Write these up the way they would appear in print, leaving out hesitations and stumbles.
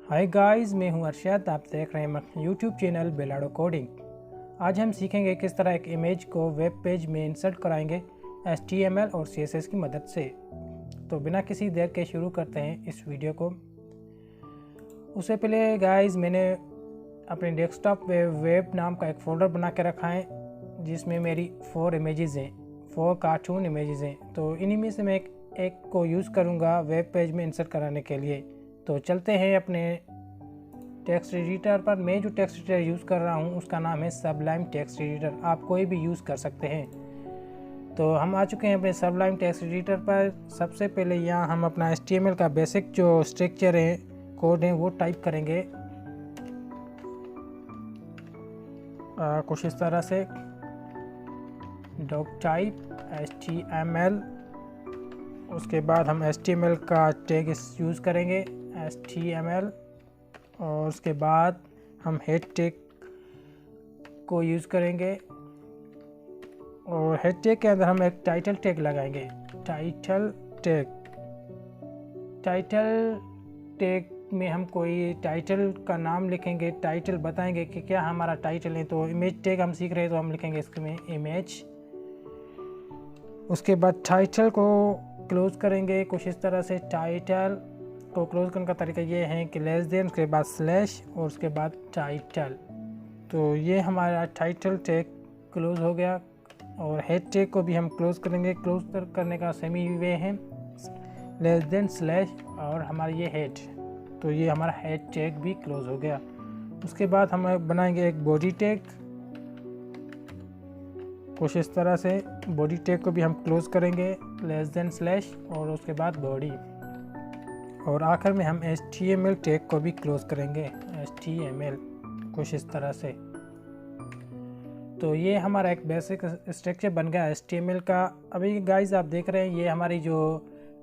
Hi guys, मैं हूं अरशद। आप देख रहे हैं यूट्यूब चैनल बेलाडो कोडिंग। आज हम सीखेंगे किस तरह एक इमेज को वेब पेज में इंसर्ट कराएंगे HTML और CSS की मदद से। तो बिना किसी देर के शुरू करते हैं इस वीडियो को। उससे पहले गाइस, मैंने अपने डेस्कटॉप पे वेब नाम का एक फ़ोल्डर बना के रखा है जिसमें मेरी 4 इमेजेस हैं, 4 कार्टून इमेजेस हैं। तो इन्हीं में से मैं एक को यूज़ करूँगा वेब पेज में इंसर्ट कराने के लिए। तो चलते हैं अपने टेक्स्ट एडिटर पर। मैं जो टेक्स्ट एडिटर यूज़ कर रहा हूँ उसका नाम है सबलाइम टेक्स्ट एडिटर। आप कोई भी यूज़ कर सकते हैं। तो हम आ चुके हैं अपने सबलाइम टेक्स्ट एडिटर पर। सबसे पहले यहाँ हम अपना HTML का बेसिक जो स्ट्रक्चर है, कोड है, वो टाइप करेंगे कुछ इस तरह से। डॉक टाइप HTML, उसके बाद हम HTML का टैग यूज़ करेंगे HTML, और उसके बाद हम हेड टैग को यूज़ करेंगे। और हेड टैग के अंदर हम एक टाइटल टैग लगाएंगे। टाइटल टैग में हम कोई टाइटल का नाम लिखेंगे, टाइटल बताएंगे कि क्या हमारा टाइटल है। तो इमेज टैग हम सीख रहे हैं तो हम लिखेंगे इसमें इमेज। उसके बाद टाइटल को क्लोज करेंगे कुछ इस तरह से। टाइटल को क्लोज करने का तरीका ये है कि लेस देन, उसके बाद स्लैश और उसके बाद टाइटल। तो ये हमारा टाइटल टैग क्लोज हो गया। और हेड टैग को भी हम क्लोज करेंगे। क्लोज करने का सेमी वे है लेस देन स्लैश और हमारा ये हेड। तो ये हमारा हेड टैग भी क्लोज हो गया। उसके बाद हम बनाएंगे एक बॉडी टैग कुछ इस तरह से। बॉडी टैग को भी हम क्लोज करेंगे लेस देन स्लैश और उसके बाद बॉडी। और आखिर में हम HTML टैग को भी क्लोज करेंगे HTML कुछ इस तरह से। तो ये हमारा एक बेसिक स्ट्रक्चर बन गया HTML का। अभी गाइस आप देख रहे हैं ये हमारी जो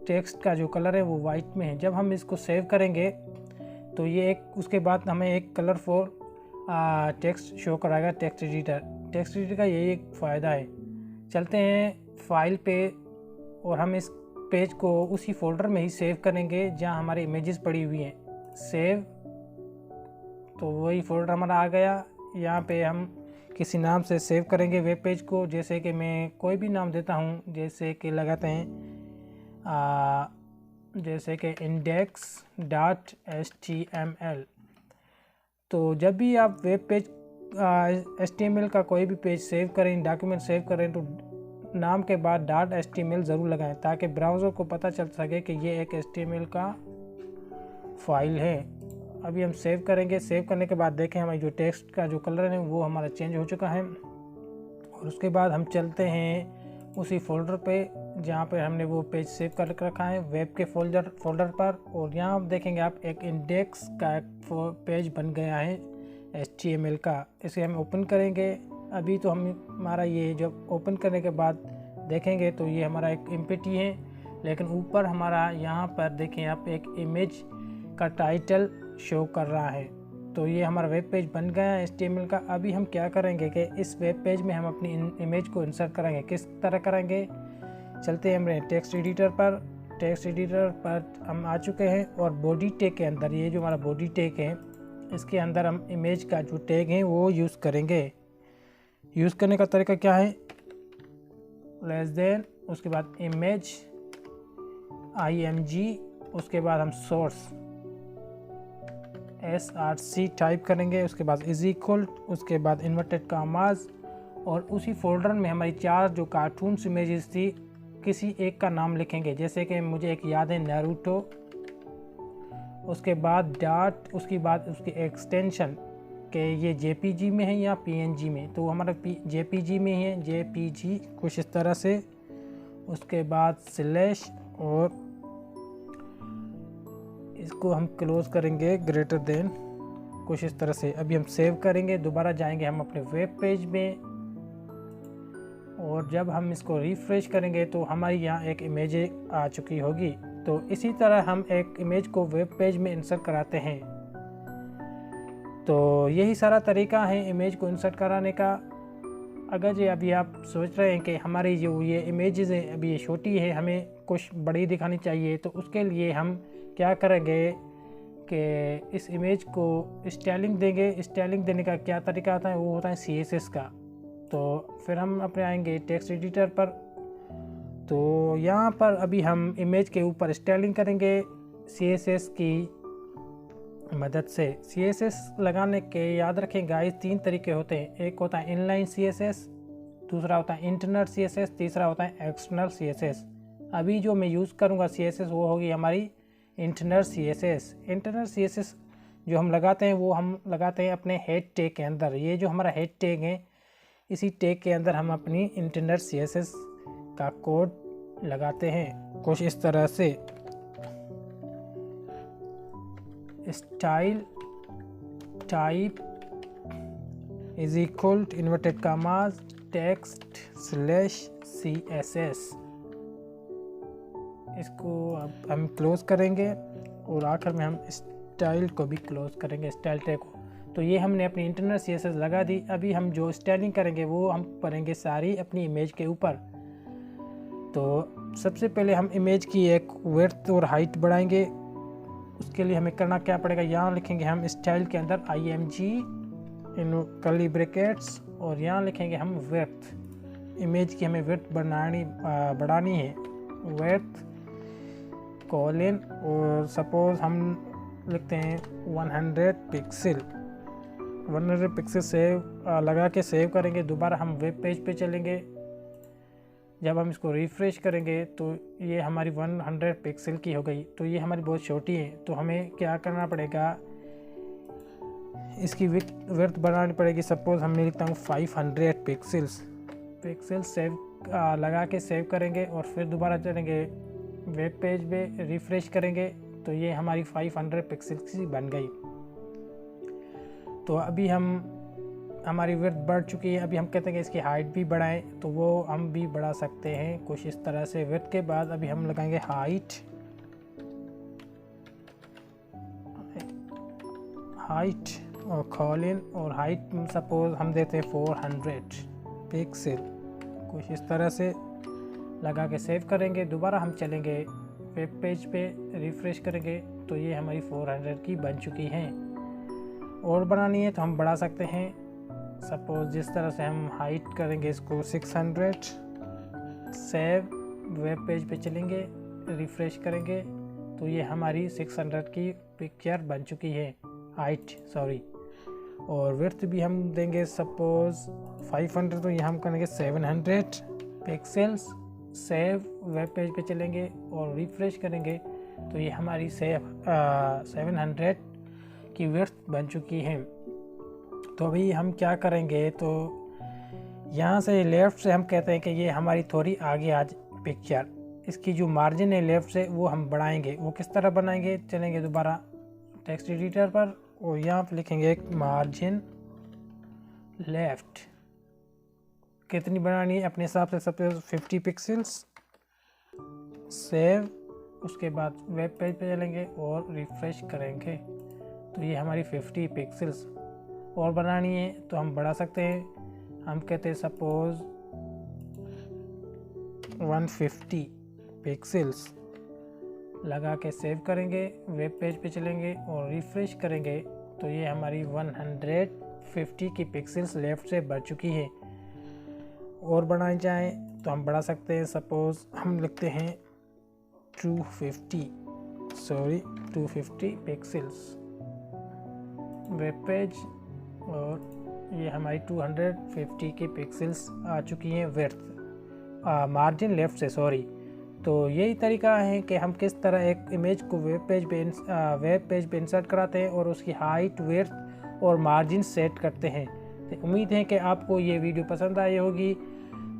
टेक्स्ट का जो कलर है वो वाइट में है। जब हम इसको सेव करेंगे तो ये उसके बाद हमें एक कलरफुल टेक्स्ट शो कराएगा टेक्स्ट एडिटर का। यही एक फ़ायदा है। चलते हैं फाइल पे और हम इस पेज को उसी फोल्डर में ही सेव करेंगे जहां हमारी इमेजेस पड़ी हुई हैं। सेव, तो वही फोल्डर हमारा आ गया। यहाँ पे हम किसी नाम से सेव करेंगे वेब पेज को। जैसे कि मैं कोई भी नाम देता हूँ, जैसे कि लगाते हैं जैसे कि index.html। तो जब भी आप वेब पेज HTML का कोई भी पेज सेव करें, डॉक्यूमेंट सेव करें, तो नाम के बाद .html ज़रूर लगाएं ताकि ब्राउज़र को पता चल सके कि ये एक HTML का फाइल है। अभी हम सेव करेंगे। सेव करने के बाद देखें हमारी जो टेक्स्ट का जो कलर है वो हमारा चेंज हो चुका है। और उसके बाद हम चलते हैं उसी फोल्डर पे जहाँ पे हमने वो पेज सेव कर रखा है वेब के फोल्डर पर। और यहाँ देखेंगे आप एक इंडेक्स का एक पेज बन गया है HTML का। इसे हम ओपन करेंगे। अभी तो हमारा ये जब ओपन करने के बाद देखेंगे तो ये हमारा एक एम्प्टी है, लेकिन ऊपर हमारा यहाँ पर देखें आप एक इमेज का टाइटल शो कर रहा है। तो ये हमारा वेब पेज बन गया है HTML का। अभी हम क्या करेंगे कि इस वेब पेज में हम अपनी इमेज को इंसर्ट करेंगे। किस तरह करेंगे, चलते हैं हमारे टेक्स्ट एडिटर पर। टेक्स्ट एडिटर पर हम आ चुके हैं और बॉडी टैग के अंदर, ये जो हमारा बॉडी टैग है, इसके अंदर हम इमेज का जो टैग है वो यूज़ करेंगे। यूज़ करने का तरीका क्या है, लेस देन, उसके बाद इमेज img, उसके बाद हम सोर्स src टाइप करेंगे। उसके बाद इज इक्वल, उसके बाद इन्वर्टेड कामाज, और उसी फोल्डर में हमारी 4 जो कार्टून्स इमेजेस थी किसी एक का नाम लिखेंगे। जैसे कि मुझे एक याद है नारुतो, उसके बाद डॉट, उसके बाद उसकी एक्सटेंशन कि ये JPG में है या PNG में। तो हमारा JPG में है, JPG कुछ इस तरह से। उसके बाद स्लैश और इसको हम क्लोज करेंगे ग्रेटर देन कुछ इस तरह से। अभी हम सेव करेंगे। दोबारा जाएंगे हम अपने वेब पेज में और जब हम इसको रिफ्रेश करेंगे तो हमारी यहाँ एक इमेज आ चुकी होगी। तो इसी तरह हम एक इमेज को वेब पेज में इंसर्ट कराते हैं। तो यही सारा तरीका है इमेज को इंसर्ट कराने का। अगर ये अभी आप सोच रहे हैं कि हमारी जो ये इमेजेस है अभी ये छोटी है, हमें कुछ बड़ी दिखानी चाहिए, तो उसके लिए हम क्या करेंगे कि इस इमेज को स्टाइलिंग देंगे। स्टाइलिंग देने का क्या तरीका होता है, वो होता है CSS का। तो फिर हम अपने आएंगे टेक्स्ट एडिटर पर। तो यहाँ पर अभी हम इमेज के ऊपर स्टाइलिंग करेंगे CSS की मदद से। CSS लगाने के याद रखें गाइस 3 तरीके होते हैं। एक होता है इनलाइन CSS, दूसरा होता है इंटरनल CSS, तीसरा होता है एक्सटर्नल CSS। अभी जो मैं यूज़ करूँगा CSS वो होगी हमारी इंटरनल CSS। इंटरनल CSS जो हम लगाते हैं वो हम लगाते हैं अपने हेड टैग के अंदर। ये जो हमारा हेड टैग है, इसी टैग के अंदर हम अपनी इंटरनल CSS का कोड लगाते हैं कुछ इस तरह से। Style type is equal to inverted commas text slash CSS। इसको अब हम क्लोज करेंगे और आखिर में हम स्टाइल को भी क्लोज करेंगे, स्टाइल टैग को। तो ये हमने अपनी इंटरनल CSS लगा दी। अभी हम जो स्टाइलिंग करेंगे वो हम करेंगे सारी अपनी इमेज के ऊपर। तो सबसे पहले हम इमेज की एक विड्थ और हाइट बढ़ाएंगे। उसके लिए हमें करना क्या पड़ेगा, यहाँ लिखेंगे हम स्टाइल के अंदर IMG इन कर्ली ब्रैकेट्स और यहाँ लिखेंगे हम विड्थ। इमेज की हमें विड्थ बढ़ानी है, विड्थ कॉलन, और सपोज हम लिखते हैं 100 पिक्सल। 100 पिक्सल सेव लगा के सेव करेंगे। दोबारा हम वेब पेज पे चलेंगे। जब हम इसको रिफ़्रेश करेंगे तो ये हमारी 100 पिक्सल की हो गई। तो ये हमारी बहुत छोटी है, तो हमें क्या करना पड़ेगा, इसकी विड्थ बढ़ानी पड़ेगी। सपोज हम लिखता हूँ 500 पिक्सल सेव लगा के सेव करेंगे और फिर दोबारा चलेंगे वेब पेज पे, रिफ़्रेश करेंगे तो ये हमारी 500 पिक्सल की बन गई। तो अभी हमारी विड्थ बढ़ चुकी है। अभी हम कहते हैं कि इसकी हाइट भी बढ़ाएं, तो वो हम भी बढ़ा सकते हैं कुछ इस तरह से। विड्थ के बाद अभी हम लगाएंगे हाइट और कॉलन, और हाइट सपोज हम देते हैं 400 पिक्सल। कुछ इस तरह से लगा के सेव करेंगे। दोबारा हम चलेंगे वेब पेज पे, रिफ़्रेश करेंगे तो ये हमारी 400 की बन चुकी हैं। और बनानी है तो हम बढ़ा सकते हैं। सपोज जिस तरह से हम हाइट करेंगे इसको 600, सेव, वेब पेज पे चलेंगे, रिफ़्रेश करेंगे तो ये हमारी 600 की पिक्चर बन चुकी है, हाइट सॉरी। और विड्थ भी हम देंगे सपोज 500, तो यहाँ हम करेंगे 700 पिक्सल्स, सेव, वेब पेज पे चलेंगे और रिफ़्रेश करेंगे तो ये हमारी 700 की विड्थ बन चुकी है। तो अभी हम क्या करेंगे, तो यहाँ से लेफ़्ट से हम कहते हैं कि ये हमारी थोड़ी आगे आज पिक्चर, इसकी जो मार्जिन है लेफ़्ट से वो हम बढ़ाएंगे। वो किस तरह बनाएंगे, चलेंगे दोबारा टेक्स्ट एडिटर पर और यहाँ पर लिखेंगे एक मार्जिन लेफ़्ट। कितनी बनानी है अपने हिसाब से, सबसे 50 पिक्सल्स, सेव, उसके बाद वेब पेज पे चलेंगे और रिफ़्रेश करेंगे तो ये हमारी 50 पिक्सल्स। और बनानी है तो हम बढ़ा सकते हैं। हम कहते हैं सपोज 150 पिक्सल्स लगा के सेव करेंगे, वेब पेज पे चलेंगे और रिफ़्रेश करेंगे तो ये हमारी 150 की पिक्सल्स लेफ़्ट से बढ़ चुकी है। और बढ़ाना चाहें तो हम बढ़ा सकते हैं। सपोज़ हम लिखते हैं 250 पिक्सल्स, वेब पेज, और ये हमारी 250 की पिक्सल्स आ चुकी हैं विड्थ, मार्जिन लेफ़्ट से सॉरी। तो यही तरीका है कि हम किस तरह एक इमेज को वेब पेज पे इंसर्ट कराते हैं और उसकी हाइट, विड्थ और मार्जिन सेट करते हैं। तो उम्मीद है कि आपको ये वीडियो पसंद आई होगी।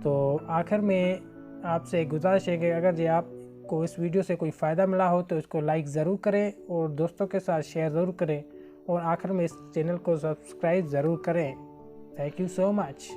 तो आखिर में आपसे गुजारिश है कि अगर जी आपको इस वीडियो से कोई फ़ायदा मिला हो तो इसको लाइक ज़रूर करें और दोस्तों के साथ शेयर ज़रूर करें और आखिर में इस चैनल को सब्सक्राइब ज़रूर करें। Thank you so much.